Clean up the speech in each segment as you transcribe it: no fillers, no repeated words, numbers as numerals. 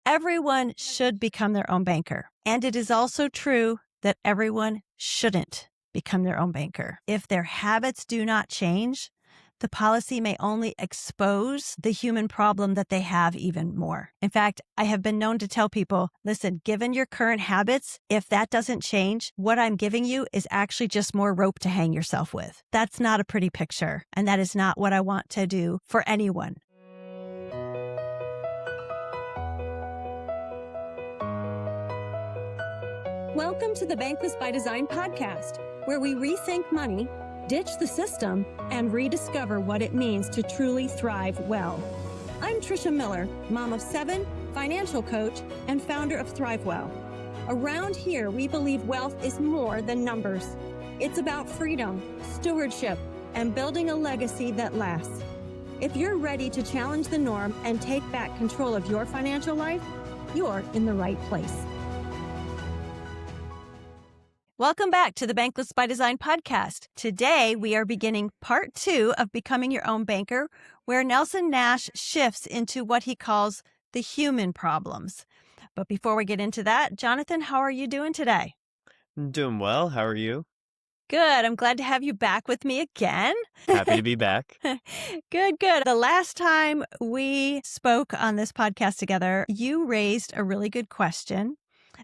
Everyone should become their own banker. And it is also true that everyone shouldn't become their own banker. If their habits do not change, the policy may only expose the human problem that they have even more. In fact, I have been known to tell people, listen, given your current habits, if that doesn't change, what I'm giving you is actually just more rope to hang yourself with. That's not a pretty picture, and that is not what I want to do for anyone. Welcome to the Bankless by Design podcast, where we rethink money, ditch the system, and rediscover what it means to truly thrive well. I'm Tricia Miller, mom of 7, financial coach, and founder of ThriveWell. Around here, we believe wealth is more than numbers. It's about freedom, stewardship, and building a legacy that lasts. If you're ready to challenge the norm and take back control of your financial life, you're in the right place. Welcome back to the Bankless by Design podcast. Today, we are beginning part 2 of Becoming Your Own Banker, where Nelson Nash shifts into what he calls the human problems. But before we get into that, Jonathan, how are you doing today? I'm doing well. How are you? Good. I'm glad to have you back with me again. Happy to be back. Good. The last time we spoke on this podcast together, you raised a really good question.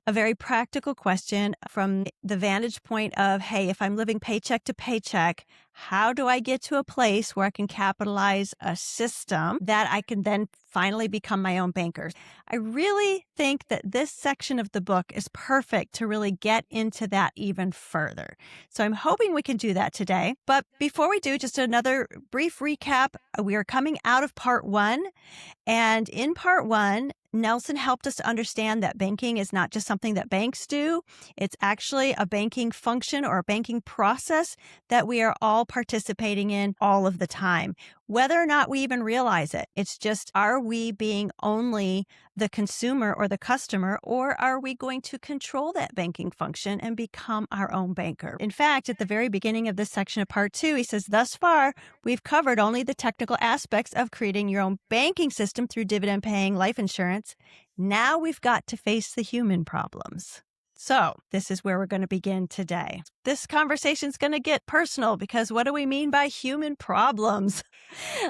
A very practical question from the vantage point of, hey, if I'm living paycheck to paycheck, how do I get to a place where I can capitalize a system that I can then finally become my own banker? I really think that this section of the book is perfect to really get into that even further. So I'm hoping we can do that today. But before we do, just another brief recap. We are coming out of part 1. And in part 1, Nelson helped us to understand that banking is not just something that banks do. It's actually a banking function or a banking process that we are all participating in all of the time, whether or not we even realize it. It's just, are we being only the consumer or the customer, or are we going to control that banking function and become our own banker? In fact, at the very beginning of this section of part 2, he says, thus far, we've covered only the technical aspects of creating your own banking system through dividend-paying life insurance. Now we've got to face the human problems. So this is where we're going to begin today. This conversation is going to get personal because what do we mean by human problems?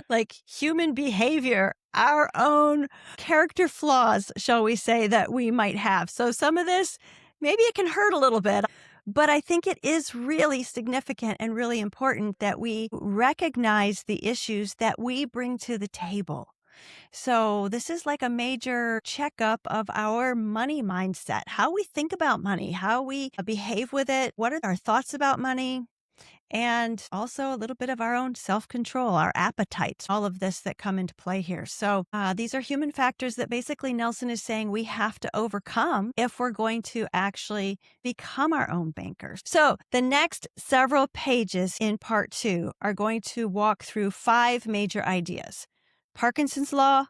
Like human behavior, our own character flaws, shall we say, that we might have. So some of this, maybe it can hurt a little bit, but I think it is really significant and really important that we recognize the issues that we bring to the table. So this is like a major checkup of our money mindset, how we think about money, how we behave with it, what are our thoughts about money, and also a little bit of our own self-control, our appetites, all of this that come into play here. So these are human factors that basically Nelson is saying we have to overcome if we're going to actually become our own bankers. So the next several pages in part 2 are going to walk through 5 major ideas. Parkinson's law,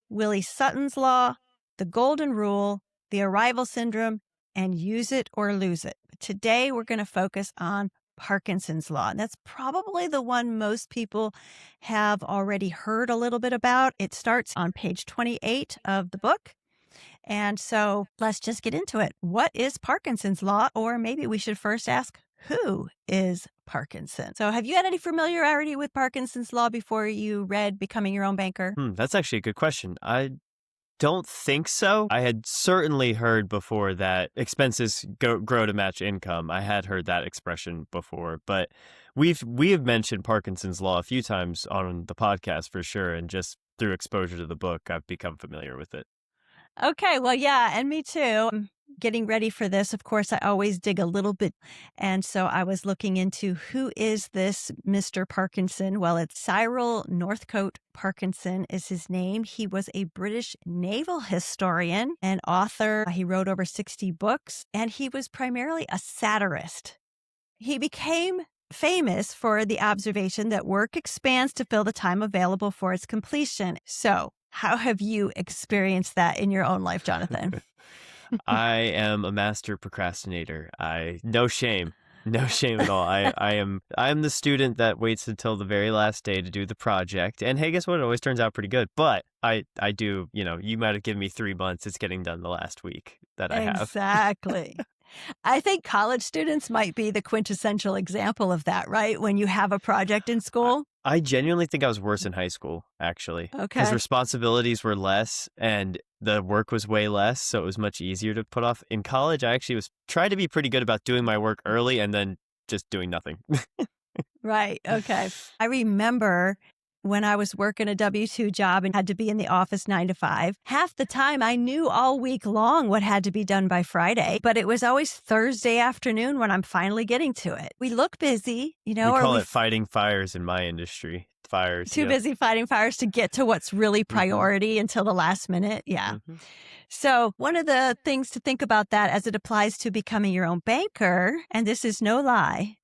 Willie Sutton's law, the golden rule, the arrival syndrome, and use it or lose it. Today, we're going to focus on Parkinson's law. And that's probably the one most people have already heard a little bit about. It starts on page 28 of the book. And so let's just get into it. What is Parkinson's law? Or maybe we should first ask, who is Parkinson? So have you had any familiarity with Parkinson's law before you read Becoming Your Own Banker? That's actually a good question. I don't think so. I had certainly heard before that expenses grow to match income. I had heard that expression before, but we have mentioned Parkinson's law a few times on the podcast for sure. And just through exposure to the book, I've become familiar with it. Okay. Well, yeah. And me too. Getting ready for this, of course, I always dig a little bit. And so I was looking into who is this Mr. Parkinson? Well, it's Cyril Northcote Parkinson is his name. He was a British naval historian and author. He wrote over 60 books, and he was primarily a satirist. He became famous for the observation that work expands to fill the time available for its completion. So how have you experienced that in your own life, Jonathan? I am a master procrastinator. No shame. No shame at all. I am the student that waits until the very last day to do the project. And hey, guess what? It always turns out pretty good. But I do, you might have given me 3 months. It's getting done the last week that I have. Exactly. I think college students might be the quintessential example of that, right? When you have a project in school. I genuinely think I was worse in high school, actually. Okay. Because responsibilities were less and the work was way less, so it was much easier to put off. In college, I actually tried to be pretty good about doing my work early and then just doing nothing. Right. Okay. I remember when I was working a W-2 job and had to be in the office 9 to 5, half the time I knew all week long what had to be done by Friday, but it was always Thursday afternoon when I'm finally getting to it. We look busy, We call it fighting fires in my industry. Fires. Too busy fighting fires to get to what's really priority until the last minute. Yeah. Mhm. So one of the things to think about that as it applies to becoming your own banker, and this is no lie,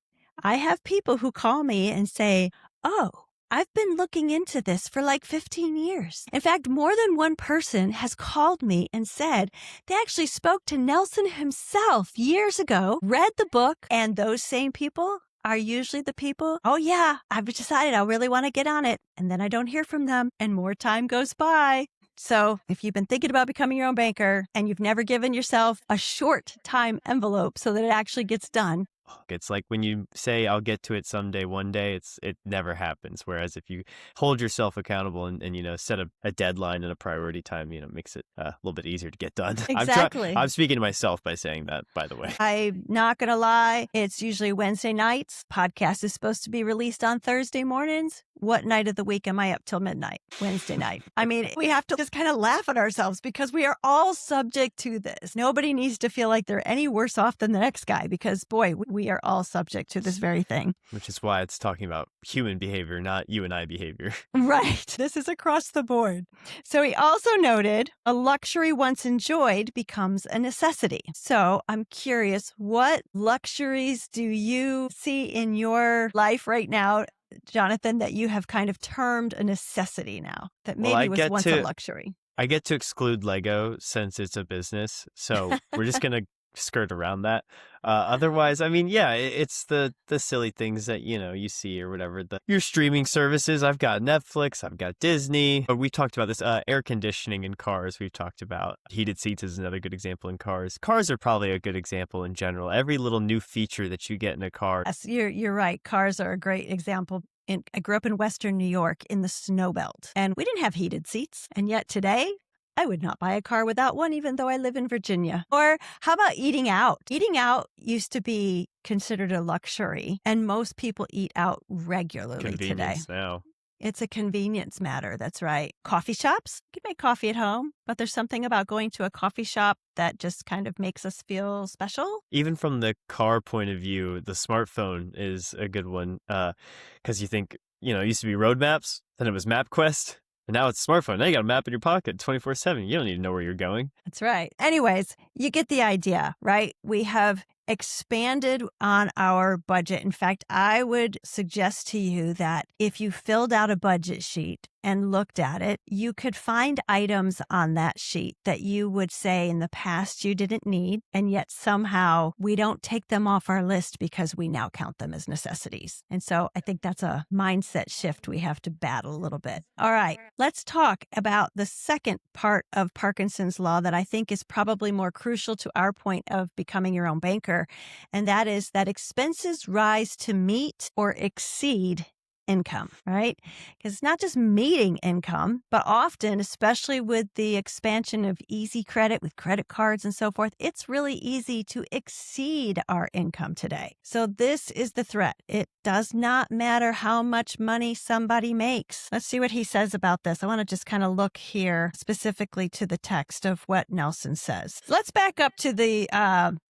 I have people who call me and say, oh, I've been looking into this for like 15 years. In fact, more than one person has called me and said they actually spoke to Nelson himself years ago, read the book, and those same people are usually the people, oh yeah, I've decided I really want to get on it. And then I don't hear from them and more time goes by. So if you've been thinking about becoming your own banker and you've never given yourself a short time envelope so that it actually gets done, It's like when you say, I'll get to it someday, one day, it never happens. Whereas if you hold yourself accountable and set a deadline and a priority time, it makes it a little bit easier to get done. Exactly. I'm speaking to myself by saying that, by the way. I'm not going to lie. It's usually Wednesday nights. Podcast is supposed to be released on Thursday mornings. What night of the week am I up till midnight? Wednesday night. I mean, we have to just kind of laugh at ourselves because we are all subject to this. Nobody needs to feel like they're any worse off than the next guy because, boy, we are all subject to this very thing. Which is why it's talking about human behavior, not you and I behavior. Right. This is across the board. So he also noted a luxury once enjoyed becomes a necessity. So I'm curious, what luxuries do you see in your life right now, Jonathan, that you have kind of termed a necessity now that maybe was once a luxury? I get to exclude Lego since it's a business. So we're just going to skirt around that. Otherwise, I mean, yeah, it's the silly things that, you see or whatever. Your streaming services, I've got Netflix, I've got Disney. We talked about this, air conditioning in cars we've talked about. Heated seats is another good example in cars. Cars are probably a good example in general. Every little new feature that you get in a car. Yes, you're right. Cars are a great example. I grew up in Western New York in the snow belt, and we didn't have heated seats. And yet today, I would not buy a car without one, even though I live in Virginia. Or how about eating out? Eating out used to be considered a luxury, and most people eat out regularly today. Now. It's a convenience matter. That's right. Coffee shops, you can make coffee at home, but there's something about going to a coffee shop that just kind of makes us feel special. Even from the car point of view, the smartphone is a good one because you think, it used to be road maps, then it was MapQuest. And now it's a smartphone. Now you got a map in your pocket 24/7. You don't need to know where you're going. That's right. Anyways, you get the idea, right? We have expanded on our budget. In fact, I would suggest to you that if you filled out a budget sheet and looked at it, you could find items on that sheet that you would say in the past you didn't need, and yet somehow we don't take them off our list because we now count them as necessities. And so I think that's a mindset shift we have to battle a little bit. All right, let's talk about the second part of Parkinson's law that I think is probably more crucial to our point of becoming your own banker, and that is that expenses rise to meet or exceed income, right? Because it's not just meeting income, but often, especially with the expansion of easy credit with credit cards and so forth, it's really easy to exceed our income today. So this is the threat. It does not matter how much money somebody makes. Let's see what he says about this. I want to just kind of look here specifically to the text of what Nelson says. Let's back up to the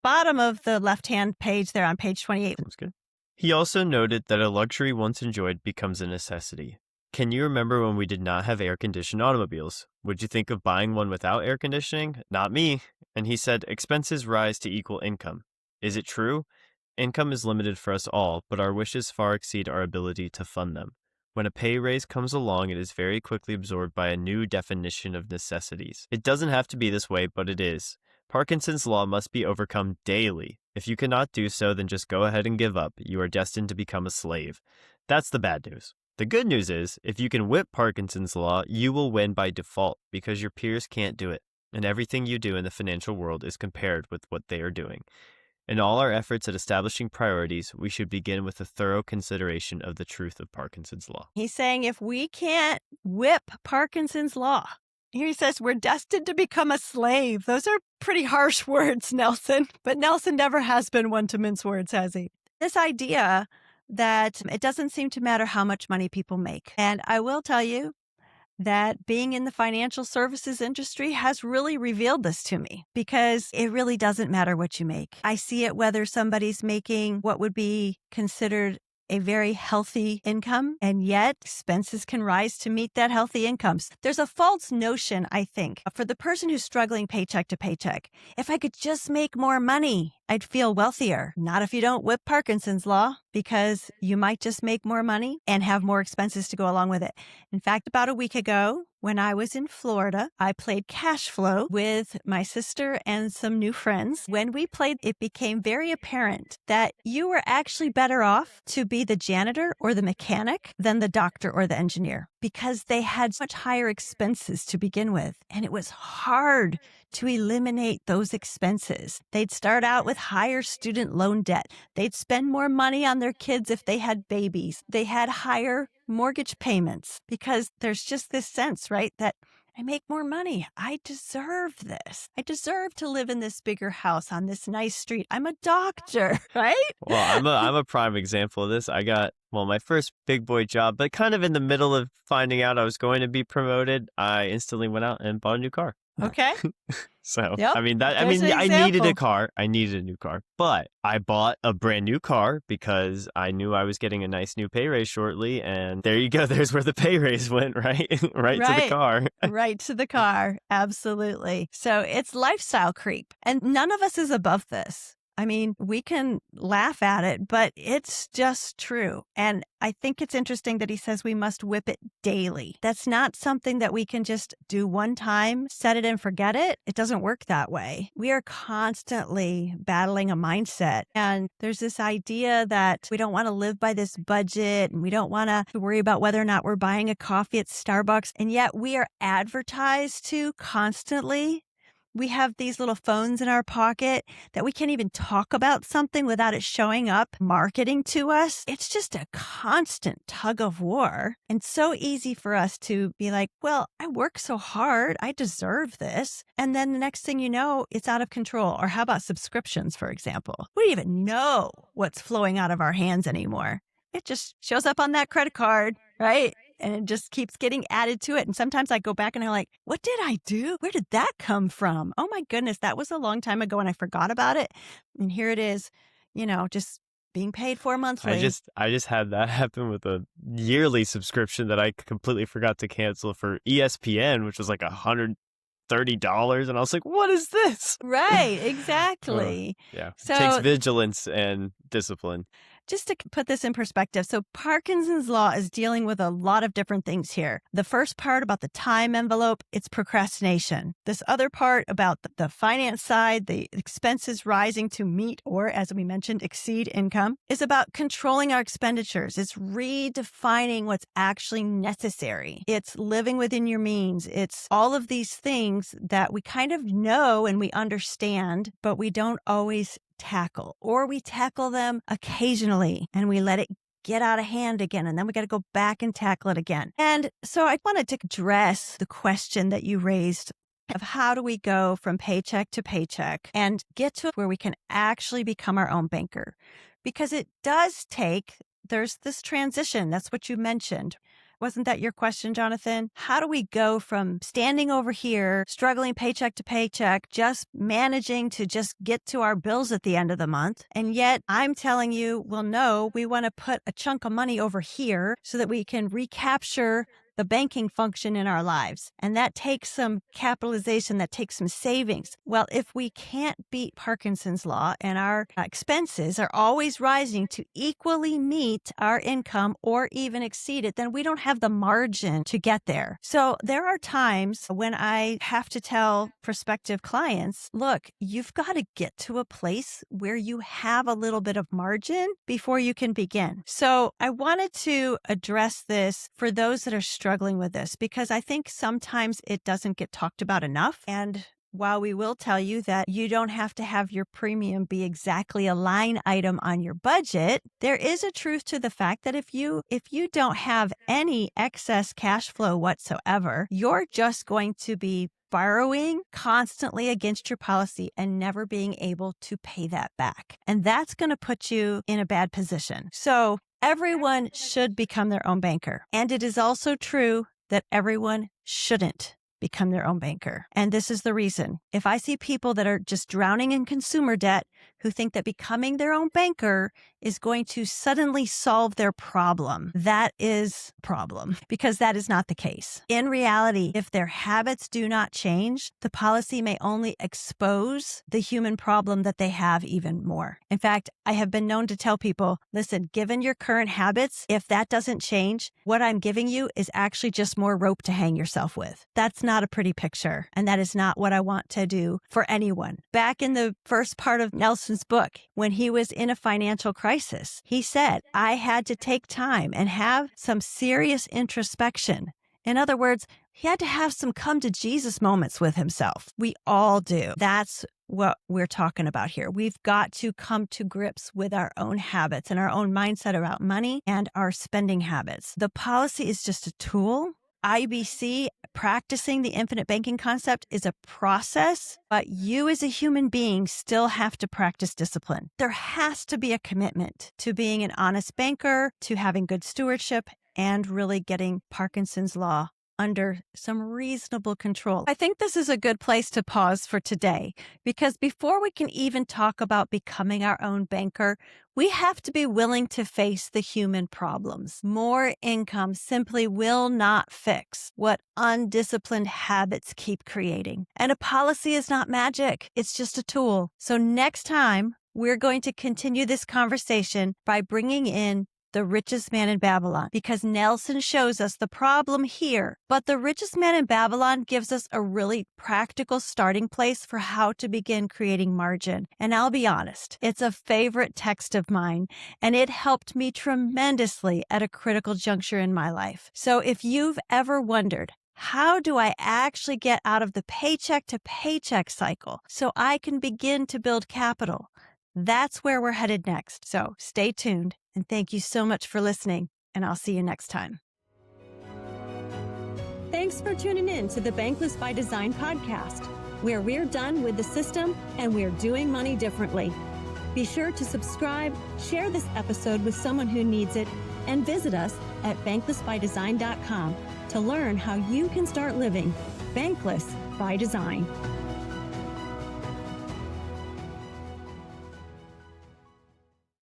bottom of the left-hand page there on page 28. That's good. He also noted that a luxury once enjoyed becomes a necessity. Can you remember when we did not have air-conditioned automobiles? Would you think of buying one without air conditioning? Not me. And he said, expenses rise to equal income. Is it true? Income is limited for us all, but our wishes far exceed our ability to fund them. When a pay raise comes along, it is very quickly absorbed by a new definition of necessities. It doesn't have to be this way, but it is. Parkinson's law must be overcome daily If you cannot do so, then just go ahead and give up. You are destined to become a slave. That's the bad news. The good news is, if you can whip Parkinson's law, you will win by default because your peers can't do it. And everything you do in the financial world is compared with what they are doing. In all our efforts at establishing priorities, we should begin with a thorough consideration of the truth of Parkinson's law. He's saying if we can't whip Parkinson's law, here he says we're destined to become a slave. Those are pretty harsh words, Nelson. But Nelson never has been one to mince words, has he? This idea that it doesn't seem to matter how much money people make. And I will tell you that being in the financial services industry has really revealed this to me because it really doesn't matter what you make. I see it whether somebody's making what would be considered a very healthy income, and yet expenses can rise to meet that healthy incomes. There's a false notion, I think, for the person who's struggling paycheck to paycheck. If I could just make more money, I'd feel wealthier. Not if you don't whip Parkinson's law, because you might just make more money and have more expenses to go along with it. In fact, about a week ago, when I was in Florida, I played cash flow with my sister and some new friends. When we played, it became very apparent that you were actually better off to be the janitor or the mechanic than the doctor or the engineer because they had much higher expenses to begin with. And it was hard to eliminate those expenses. They'd start out with higher student loan debt. They'd spend more money on their kids if they had babies. They had higher mortgage payments because there's just this sense, right, that I make more money. I deserve this. I deserve to live in this bigger house on this nice street. I'm a doctor, right? Well, I'm a prime example of this. I got, my first big boy job, but kind of in the middle of finding out I was going to be promoted, I instantly went out and bought a new car. Okay. So, Yep. I needed example. a car. I needed a new car, but I bought a brand new car because I knew I was getting a nice new pay raise shortly. And there you go. There's where the pay raise went, right? right to the car. Right to the car. Absolutely. So it's lifestyle creep. And none of us is above this. I mean, we can laugh at it, but it's just true. And I think it's interesting that he says we must whip it daily. That's not something that we can just do one time, set it and forget it. It doesn't work that way. We are constantly battling a mindset. And there's this idea that we don't want to live by this budget and we don't want to worry about whether or not we're buying a coffee at Starbucks. And yet we are advertised to constantly. We have these little phones in our pocket that we can't even talk about something without it showing up marketing to us. It's just a constant tug of war. And so easy for us to be like, well, I work so hard. I deserve this. And then the next thing you know, it's out of control. Or how about subscriptions, for example? We don't even know what's flowing out of our hands anymore. It just shows up on that credit card, right? And it just keeps getting added to it. And sometimes I go back and I'm like, what did I do? Where did that come from? Oh my goodness, that was a long time ago and I forgot about it. And here it is, just being paid for monthly. I just had that happen with a yearly subscription that I completely forgot to cancel for ESPN, which was like $130. And I was like, what is this? Right, exactly. Yeah. So, it takes vigilance and discipline. Just to put this in perspective, so Parkinson's law is dealing with a lot of different things here. The first part about the time envelope, it's procrastination. This other part about the finance side, the expenses rising to meet or, as we mentioned, exceed income, is about controlling our expenditures. It's redefining what's actually necessary. It's living within your means. It's all of these things that we kind of know and we understand, but we don't always tackle, or we tackle them occasionally and we let it get out of hand again. And then we got to go back and tackle it again. And so I wanted to address the question that you raised of how do we go from paycheck to paycheck and get to where we can actually become our own banker? Because it does there's this transition. That's what you mentioned. Wasn't that your question, Jonathan? How do we go from standing over here, struggling paycheck to paycheck, just managing to just get to our bills at the end of the month? And yet I'm telling you, well, no, we want to put a chunk of money over here so that we can recapture the banking function in our lives. And that takes some capitalization, that takes some savings. Well, if we can't beat Parkinson's law and our expenses are always rising to equally meet our income or even exceed it, then we don't have the margin to get there. So there are times when I have to tell prospective clients, look, you've got to get to a place where you have a little bit of margin before you can begin. So I wanted to address this for those that are struggling with this, because I think sometimes it doesn't get talked about enough. And while we will tell you that you don't have to have your premium be exactly a line item on your budget, there is a truth to the fact that if you don't have any excess cash flow whatsoever, you're just going to be borrowing constantly against your policy and never being able to pay that back. And that's going to put you in a bad position. So everyone should become their own banker. And it is also true that everyone shouldn't become their own banker. And this is the reason. If I see people that are just drowning in consumer debt who think that becoming their own banker is going to suddenly solve their problem, that is a problem, because that is not the case. In reality, if their habits do not change, the policy may only expose the human problem that they have even more. In fact, I have been known to tell people, listen, given your current habits, if that doesn't change, what I'm giving you is actually just more rope to hang yourself with. That's not a pretty picture, and that is not what I want to do for anyone. Back in the first part of Nelson's book, when he was in a financial crisis, he said, I had to take time and have some serious introspection. In other words, he had to have some come to Jesus moments with himself. We all do. That's what we're talking about here. We've got to come to grips with our own habits and our own mindset about money and our spending habits. The policy is just a tool. IBC, practicing the infinite banking concept, is a process, but you as a human being still have to practice discipline. There has to be a commitment to being an honest banker, to having good stewardship, and really getting Parkinson's law under some reasonable control. I think this is a good place to pause for today, because before we can even talk about becoming our own banker, we have to be willing to face the human problems. More income simply will not fix what undisciplined habits keep creating. And a policy is not magic. It's just a tool. So next time, we're going to continue this conversation by bringing in the richest man in Babylon, because Nelson shows us the problem here, but the richest man in Babylon gives us a really practical starting place for how to begin creating margin. And I'll be honest, it's a favorite text of mine, and it helped me tremendously at a critical juncture in my life. So if you've ever wondered, how do I actually get out of the paycheck to paycheck cycle so I can begin to build capital? That's where we're headed next. So stay tuned, and thank you so much for listening, and I'll see you next time. Thanks for tuning in to the Bankless by Design podcast, where we're done with the system and we're doing money differently. Be sure to subscribe, share this episode with someone who needs it, and visit us at banklessbydesign.com to learn how you can start living Bankless by Design.